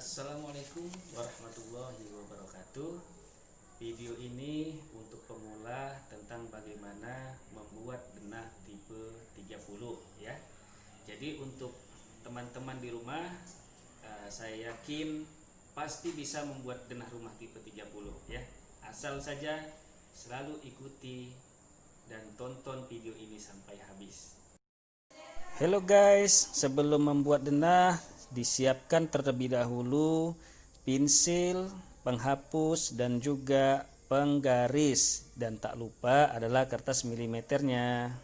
Assalamualaikum warahmatullahi wabarakatuh. Video ini untuk pemula tentang bagaimana membuat denah tipe 30 ya. Jadi untuk teman-teman di rumah, saya yakin pasti bisa membuat denah rumah tipe 30 ya. Asal saja selalu ikuti dan tonton video ini sampai habis. Hello guys, sebelum membuat denah disiapkan terlebih dahulu pensil, penghapus dan juga penggaris, dan tak lupa adalah kertas milimeternya.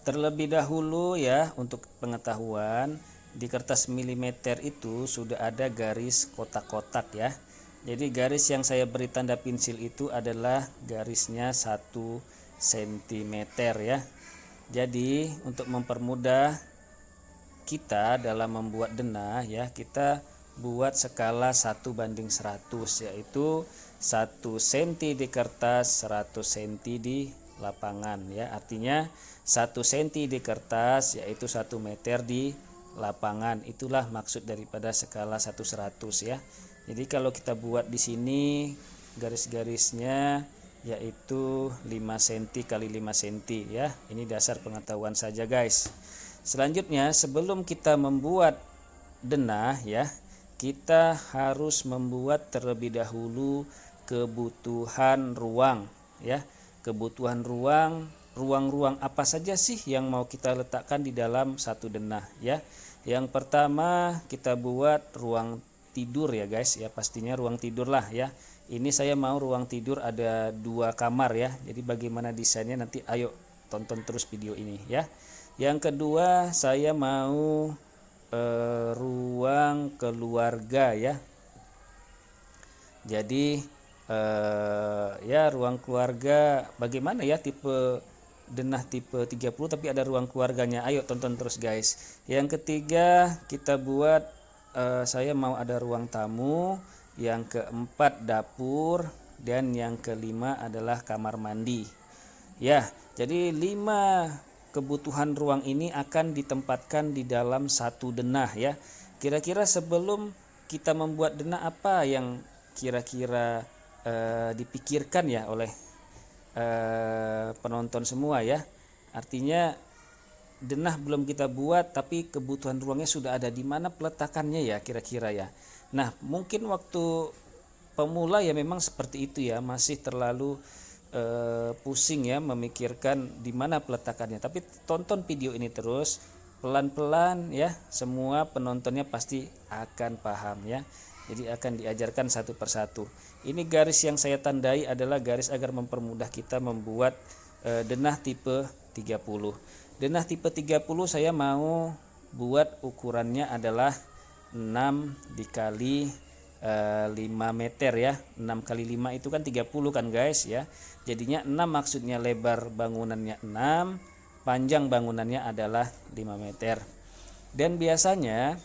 Terlebih dahulu ya, untuk pengetahuan, di kertas milimeter itu sudah ada garis kotak-kotak ya. Jadi garis yang saya beri tanda pensil itu adalah garisnya 1 cm ya. Jadi untuk mempermudah kita dalam membuat denah ya, kita buat skala 1:100, yaitu 1 cm di kertas, 100 cm di lapangan ya. Artinya 1 cm di kertas yaitu 1 meter di lapangan. Itulah maksud daripada skala 1:100 ya. Jadi kalau kita buat di sini garis-garisnya yaitu 5 cm kali 5 cm ya. Ini dasar pengetahuan saja guys. Selanjutnya, sebelum kita membuat denah ya, kita harus membuat terlebih dahulu kebutuhan ruang ya. Kebutuhan ruang apa saja sih yang mau kita letakkan di dalam satu denah ya. Yang pertama kita buat ruang tidur ya guys ya, pastinya ruang tidur lah ya. Ini saya mau ruang tidur ada 2 kamar ya. Jadi bagaimana desainnya nanti ayo tonton terus video ini ya. Yang kedua saya mau ruang keluarga ya. Jadi ya ruang keluarga bagaimana ya, tipe denah tipe 30 tapi ada ruang keluarganya. Ayo tonton terus guys. Yang ketiga kita buat saya mau ada ruang tamu, yang keempat dapur, dan yang kelima adalah kamar mandi. Ya, jadi 5 kebutuhan ruang ini akan ditempatkan di dalam satu denah ya. Kira-kira sebelum kita membuat denah apa yang kira-kira dipikirkan ya oleh penonton semua ya. Artinya denah belum kita buat tapi kebutuhan ruangnya sudah ada, di mana peletakannya ya kira-kira ya. Nah, mungkin waktu pemula ya memang seperti itu ya, masih terlalu pusing ya memikirkan di mana peletakannya. Tapi tonton video ini terus, pelan-pelan ya, semua penontonnya pasti akan paham ya. Jadi akan diajarkan satu persatu. Ini garis yang saya tandai adalah garis agar mempermudah kita membuat denah tipe 30. Denah tipe 30 saya mau buat ukurannya adalah 6 dikali 5 meter ya. 6 kali 5 itu kan 30 kan guys ya. Jadinya 6 maksudnya lebar bangunannya 6, panjang bangunannya adalah 5 meter. Dan biasanya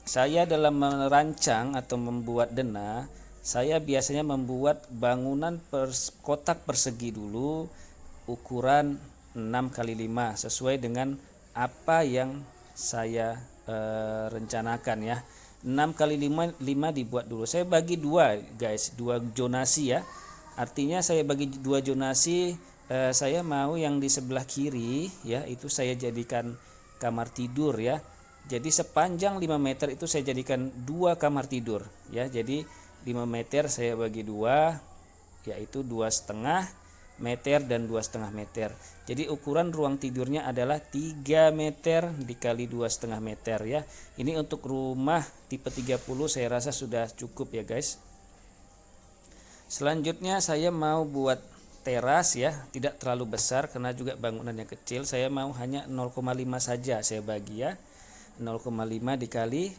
saya dalam merancang atau membuat denah, saya biasanya membuat bangunan kotak persegi dulu ukuran 6 kali 5 sesuai dengan apa yang saya rencanakan ya. 6 kali 5 dibuat dulu. Saya bagi 2 guys, 2 zonasi ya. Artinya saya bagi 2 zonasi, saya mau yang di sebelah kiri ya itu saya jadikan kamar tidur ya. Jadi sepanjang 5 meter itu saya jadikan 2 kamar tidur ya. Jadi 5 meter saya bagi 2 yaitu 2,5 meter dan 2,5 meter. Jadi ukuran ruang tidurnya adalah 3 meter dikali 2,5 meter ya. Ini untuk rumah tipe 30 saya rasa sudah cukup ya guys. Selanjutnya saya mau buat teras ya, tidak terlalu besar karena juga bangunannya kecil. Saya mau hanya 0,5 saja saya bagi ya. 0,5 dikali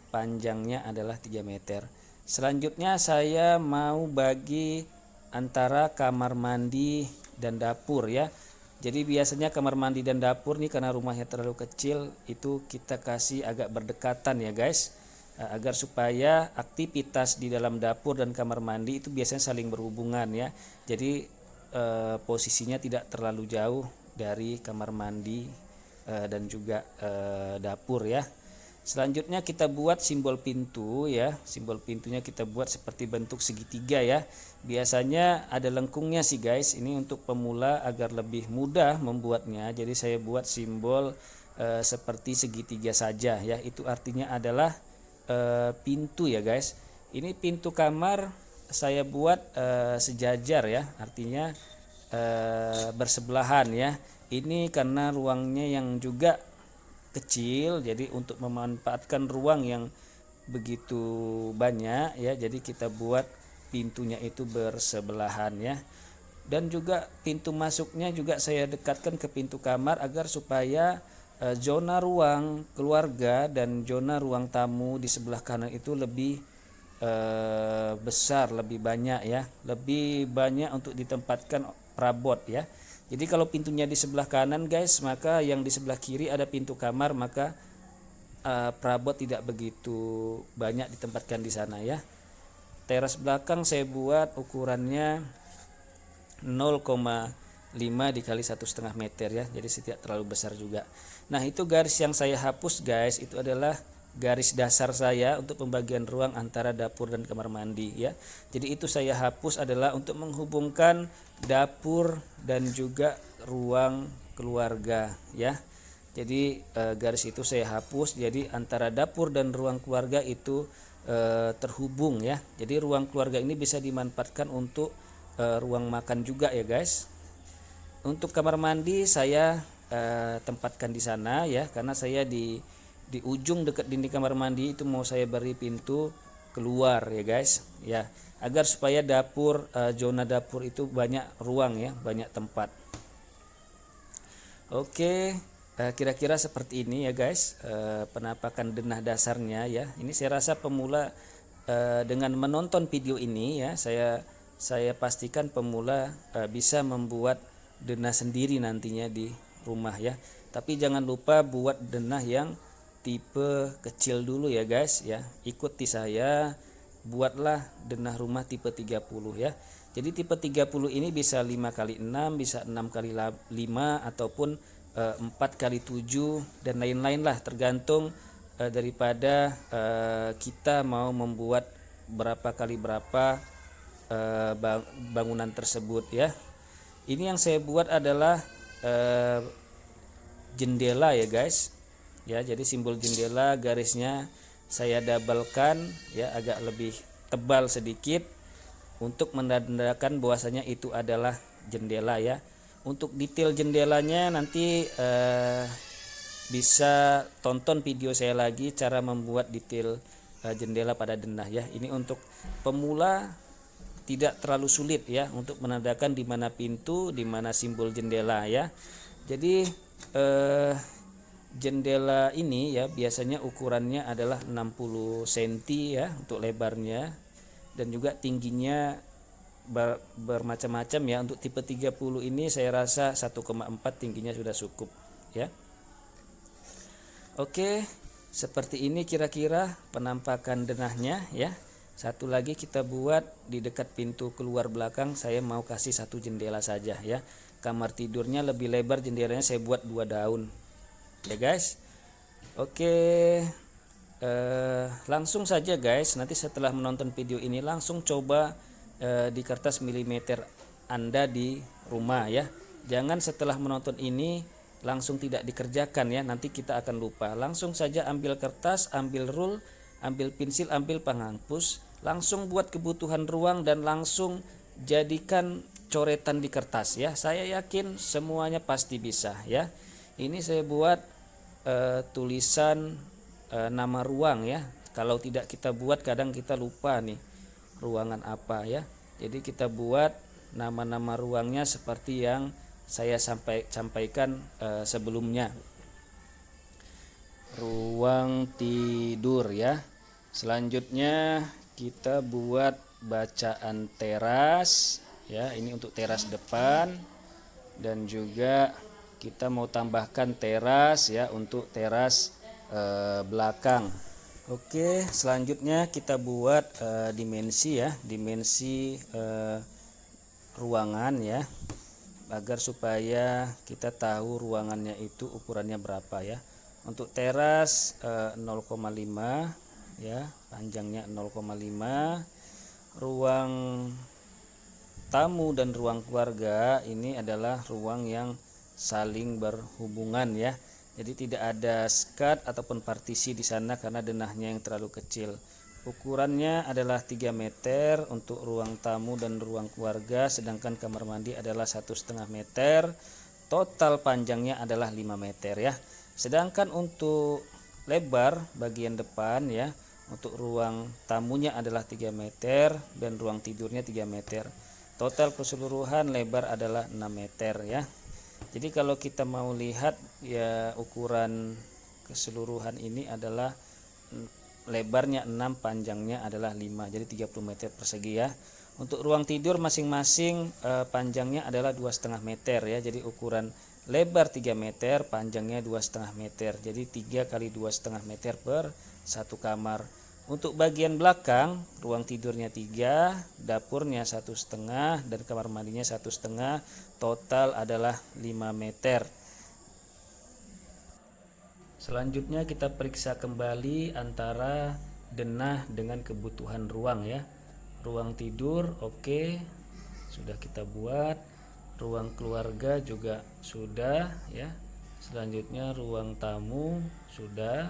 panjangnya adalah 3 meter. Selanjutnya saya mau bagi antara kamar mandi dan dapur ya. Jadi biasanya kamar mandi dan dapur nih karena rumahnya terlalu kecil itu kita kasih agak berdekatan ya guys, agar supaya aktivitas di dalam dapur dan kamar mandi itu biasanya saling berhubungan ya. Jadi posisinya tidak terlalu jauh dari kamar mandi dan juga dapur ya. Selanjutnya kita buat simbol pintu ya. Simbol pintunya kita buat seperti bentuk segitiga ya. Biasanya ada lengkungnya sih guys. Ini untuk pemula agar lebih mudah membuatnya. Jadi saya buat simbol seperti segitiga saja ya. Itu artinya adalah pintu ya guys. Ini pintu kamar saya buat sejajar ya. Artinya bersebelahan ya. Ini karena ruangnya yang juga kecil, jadi untuk memanfaatkan ruang yang begitu banyak ya, jadi kita buat pintunya itu bersebelahan ya. Dan juga pintu masuknya juga saya dekatkan ke pintu kamar agar supaya zona ruang keluarga dan zona ruang tamu di sebelah kanan itu lebih besar, lebih banyak ya, lebih banyak untuk ditempatkan perabot ya. Jadi kalau pintunya di sebelah kanan guys, maka yang di sebelah kiri ada pintu kamar, maka perabot tidak begitu banyak ditempatkan di sana ya. Teras belakang saya buat ukurannya 0,5 dikali 1,5 meter ya, jadi tidak terlalu besar juga. Nah itu garis yang saya hapus guys, itu adalah garis dasar saya untuk pembagian ruang antara dapur dan kamar mandi ya. Jadi itu saya hapus adalah untuk menghubungkan dapur dan juga ruang keluarga ya. Jadi garis itu saya hapus, jadi antara dapur dan ruang keluarga itu terhubung ya. Jadi ruang keluarga ini bisa dimanfaatkan untuk ruang makan juga ya guys. Untuk kamar mandi saya tempatkan di sana ya, karena saya di ujung dekat dinding kamar mandi itu mau saya beri pintu keluar ya guys ya, agar supaya dapur zona dapur itu banyak ruang ya, banyak tempat. Oke, kira-kira seperti ini ya guys penampakan denah dasarnya ya. Ini saya rasa pemula dengan menonton video ini ya, saya pastikan pemula bisa membuat denah sendiri nantinya di rumah ya. Tapi jangan lupa buat denah yang tipe kecil dulu ya guys ya. Ikuti saya, buatlah denah rumah tipe 30 ya. Jadi tipe 30 ini bisa 5x6, bisa 6x5 ataupun 4x7 dan lain-lain lah, tergantung daripada kita mau membuat berapa kali berapa bangunan tersebut ya. Ini yang saya buat adalah jendela ya guys ya. Jadi simbol jendela garisnya saya doublekan ya, agak lebih tebal sedikit untuk menandakan bahwasanya itu adalah jendela ya. Untuk detail jendelanya nanti bisa tonton video saya lagi cara membuat detail jendela pada denah ya. Ini untuk pemula tidak terlalu sulit ya untuk menandakan di mana pintu, di mana simbol jendela ya. Jadi jendela ini ya biasanya ukurannya adalah 60 cm ya untuk lebarnya, dan juga tingginya bermacam-macam ya. Untuk tipe 30 ini saya rasa 1,4 tingginya sudah cukup ya. Oke, seperti ini kira-kira penampakan denahnya ya. Satu lagi kita buat di dekat pintu keluar belakang, saya mau kasih satu jendela saja ya. Kamar tidurnya lebih lebar, jendelanya saya buat 2 daun ya guys. Oke, langsung saja guys, nanti setelah menonton video ini langsung coba di kertas milimeter Anda di rumah ya. Jangan setelah menonton ini langsung tidak dikerjakan ya, nanti kita akan lupa. Langsung saja ambil kertas, ambil rule, ambil pensil, ambil penghapus, langsung buat kebutuhan ruang dan langsung jadikan coretan di kertas ya. Saya yakin semuanya pasti bisa ya. Ini saya buat tulisan nama ruang ya. Kalau tidak kita buat kadang kita lupa nih ruangan apa ya. Jadi kita buat nama-nama ruangnya seperti yang saya sampaikan sebelumnya. Ruang tidur ya. Selanjutnya kita buat bacaan teras ya. Ini untuk teras depan, dan juga kita mau tambahkan teras ya untuk teras belakang. Oke, selanjutnya kita buat dimensi ya, dimensi ruangan ya, agar supaya kita tahu ruangannya itu ukurannya berapa ya. Untuk teras 0,5 ya, panjangnya 0,5. Ruang tamu dan ruang keluarga ini adalah ruang yang saling berhubungan ya. Jadi tidak ada skat ataupun partisi di sana karena denahnya yang terlalu kecil. Ukurannya adalah 3 meter untuk ruang tamu dan ruang keluarga, sedangkan kamar mandi adalah 1,5 meter. Total panjangnya adalah 5 meter ya. Sedangkan untuk lebar bagian depan ya, untuk ruang tamunya adalah 3 meter dan ruang tidurnya 3 meter. Total keseluruhan lebar adalah 6 meter ya. Jadi kalau kita mau lihat ya, ukuran keseluruhan ini adalah lebarnya 6, panjangnya adalah 5, jadi 30 meter persegi ya. Untuk ruang tidur masing-masing panjangnya adalah 2,5 meter ya. Jadi ukuran lebar 3 meter, panjangnya 2,5 meter. Jadi 3 kali 2,5 meter per satu kamar. Untuk bagian belakang, ruang tidurnya 3, dapurnya 1,5 dan kamar mandinya 1,5, total adalah 5 meter. Selanjutnya kita periksa kembali antara denah dengan kebutuhan ruang ya. Ruang tidur oke, sudah kita buat. Ruang keluarga juga sudah ya. Selanjutnya ruang tamu sudah.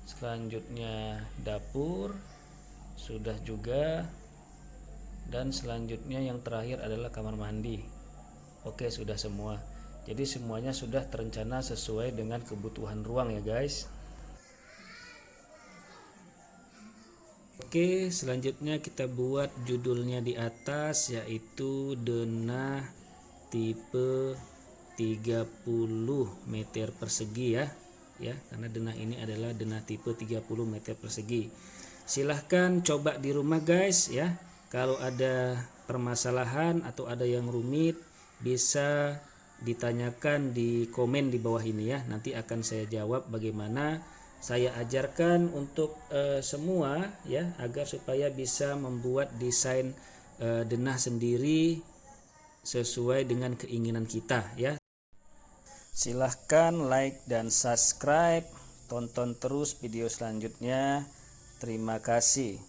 Selanjutnya dapur sudah juga, dan selanjutnya yang terakhir adalah kamar mandi. Oke, sudah semua. Jadi semuanya sudah terencana sesuai dengan kebutuhan ruang ya guys. Oke, selanjutnya kita buat judulnya di atas, yaitu denah tipe 30 meter persegi ya. Ya, karena denah ini adalah denah tipe 30 meter persegi. Silahkan coba di rumah guys ya. Kalau ada permasalahan atau ada yang rumit, bisa ditanyakan di komen di bawah ini ya. Nanti akan saya jawab bagaimana. Saya ajarkan untuk semua ya, agar supaya bisa membuat desain denah sendiri sesuai dengan keinginan kita ya. Silahkan like dan subscribe, tonton terus video selanjutnya. Terima kasih.